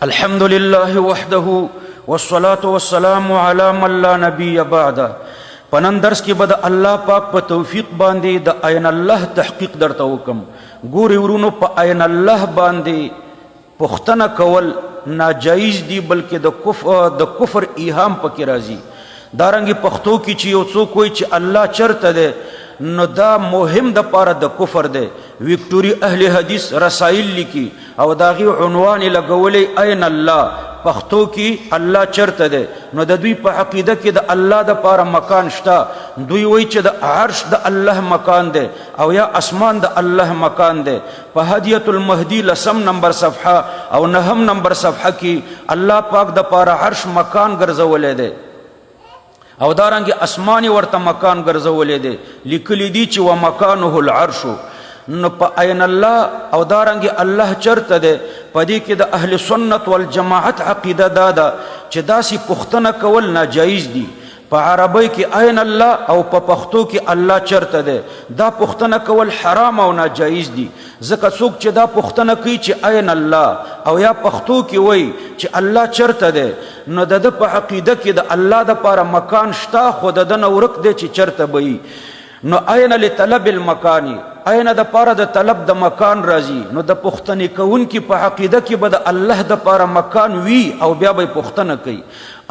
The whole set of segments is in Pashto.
الحمد لله وحده والصلاة والسلام على من لا نبي بعده. پنن درس کې بد الله پاک په توفیق باندې د عین الله تحقیق درته وکم. ګوري ورونو په عین الله باندې پختنه کول ناجایز دی، بلکې د کفر ایهام پکې راځي. دارنګي پښتو کې چې یو څوک وایي چې الله چرته دی، نو دا مهم د پاره د کفر دی. وکټوري اهل حدیث رسائل لیکي او داغي عنوان لګولې عین الله، پښتو کې الله چرته دی. نو د دوی په عقیده کې د الله د پاره مکان شته. دوی وایي چې د عرش د الله مکان دی او یا اسمان د الله مکان دی. په هدیه المهدی 10 نمبر صفحه او 9 نمبر صفحه کې الله پاک د پاره عرش مکان ګرځولې دی او دارنګه اسماني ورته مکان ګرځولې دی. لیکلي دي چې و مکانه العرش. نو په عین الله او دارنګه الله چرته دی. په دې کې د اهل سنت والجماعت عقیده دا ده چې داسې پختنه کول ناجایز دي. په عربی کې عین الله او په پښتو کې الله چرته دی، دا پختنه کول حرام او ناجایز دي. ځکه څوک چې دا پختنه کوي چې عین الله او یا پښتو کې وایي چې الله چرته دی، نو د په عقیده کې د الله د پاره مکان شته، خو د نه ورک دی چې چرته به وي. نو عین لطلب المکانی، عین د پاره د طلب د مکان راځي. نو د پختنې کوونکي په عقیده کې به د الله د پاره مکان وي او بیا به پختنه کوي.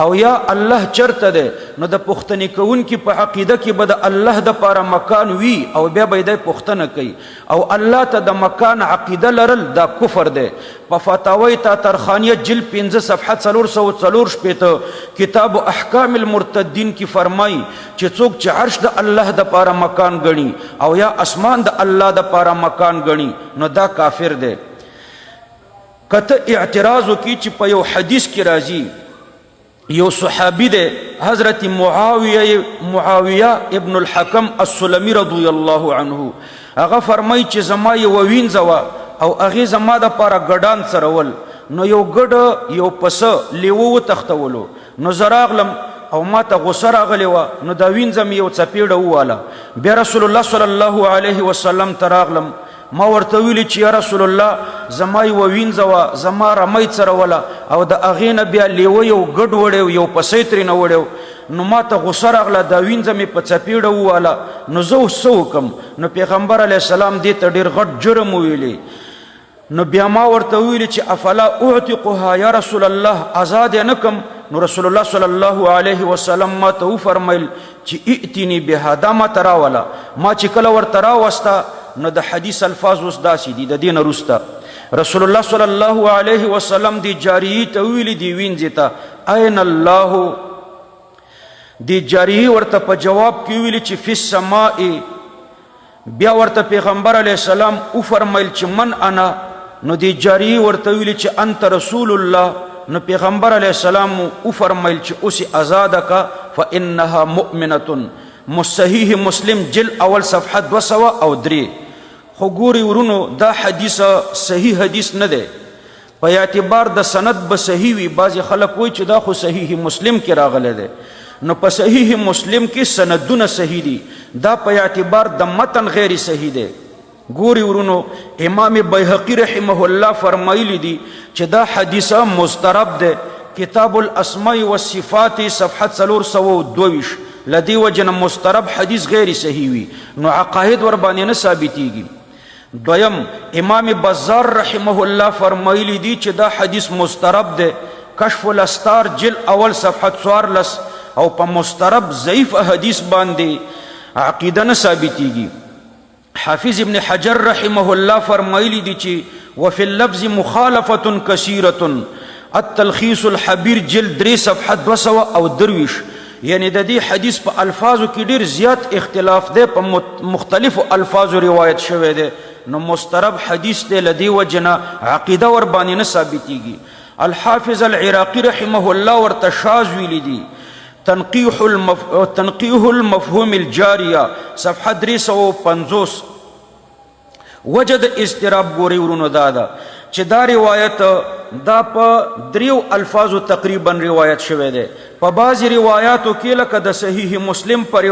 او یا الله چرته دی، نو د پختنې کوونکي په عقیده کې به د الله د پاره مکان وي او بیا به د پختنه کوي. او الله ته د مکان عقیده لرل دا کفر دی. په فتاوی تاطرخانیه جلد 5 صفحه 444 کتاب احکام المرتدین کی فرمای چې څوک چې عرش د الله د پاره مکان غني او یا اسمان د الله د پاره مکان غني، نو دا کافر دی. کته اعتراض کی چې په یو حدیث کې راځي، یو صحابی دی حضرت معاویه ابن الحکم السلمی رضی الله عنه، هغه فرمای چې زما یو وینځوا او هغه زما د پاره ګډان سرول. نو یو ګډ یو پس لیوو تختولو، نو زراغلم او ما ته غوسه راغلی وه. نو دا وینځم یو څپېړه وواله. بیا رسول الله صلی الله علیه وسلم ته راغلم، ما ورته ویلي چې یا رسول الله زما یوه وینځه وه، زما رمی څروله او د هغې نه بیا لیوه یو ګډ وړی یو پسی ترېنه وړی، نو ما ته غوسه راغله، دا وینځه مې په څپېړه وواله. نو زه اوس څه وکړم؟ نو پیغمبر علیه السلام دې ته ډېر غټ جرم وویلی. نو بیا ما ورته ویلي چې افلا اعتقها یا رسول الله، آزاد یې نه کم؟ نو رسول الله صلی الله علیه وسلم ما ته وفرمیل چې ائتنی بها، دا ما ته راوله. ما چې کله ورته راوسته، نو د حدیث الفاظ اوس داسې دي. د دې نه وروسته رسول الله صلی الله علیه وسلم دی جاریې ته ویلي دی وینځې ته عین الله. دی جاریې ورته په جواب کې ویلي چې فی السماء. بیا ورته پیغمبر علیه السلام وفرمیل چې من انا. نو دی جاریې ورته ویلي چې انت رسول الله. نو پیغمبر علیه السلام وفرمیل چې اوس آزاده کا فانها مؤمنه. صحیح مسلم جلد اول صفحه 203. خو ګوري ورونو دا حدیث صحیح حدیث نه دی. په اعتبار د سند به صحیح وي. بعضې خلک وایي چې دا خو صحیح مسلم کې راغلی دی. نو په صحیح مسلم کې سندونه صحیح دي، دا په اعتبار د متن غیر صحیح دی. ګوري ورونو امام بیهقی رحمه الله فرمایلی دي چې دا حدیث مضطرب دی. کتاب الاسماء والصفات صفحه 422 لدی وجن مضطرب حدیث غیر صحیح وي، نو عقاید ور باندې نه ثابتېږي. دویم امام بزار رحمه الله فرمایلی دي چې دا حدیث مضطرب دی. کشف الاستار جلد اول صفحه 14 او په مضطرب ضعیف حدیث باندې عقیده نه ثابتېږي. حافظ ابن حجر رحمه الله فرمایلی دي چې وفي اللفظ مخالفه كثيره. التلخیص الحبیر جلد 3 صفحه 223. یعنی د دې حدیث په الفاظو کې ډېر زیات اختلاف دی، په مختلفو الفاظو روایت شوی دی. نو مضطرب حدیث دی، لدې وجې نه عقیده ور باندې نه ثابتېږي. الحافظ العراقي رحمه الله ورته شاذ ویلی دي. تنقیح المفهوم الجاریه صفحه 350. وجه د اضطراب ګوري ورونو دا ده چې دا روایت دا په 3 الفاظو تقریبا روایت شوی دی. په بعضې روایاتو کې لکه د صحیح مسلم پر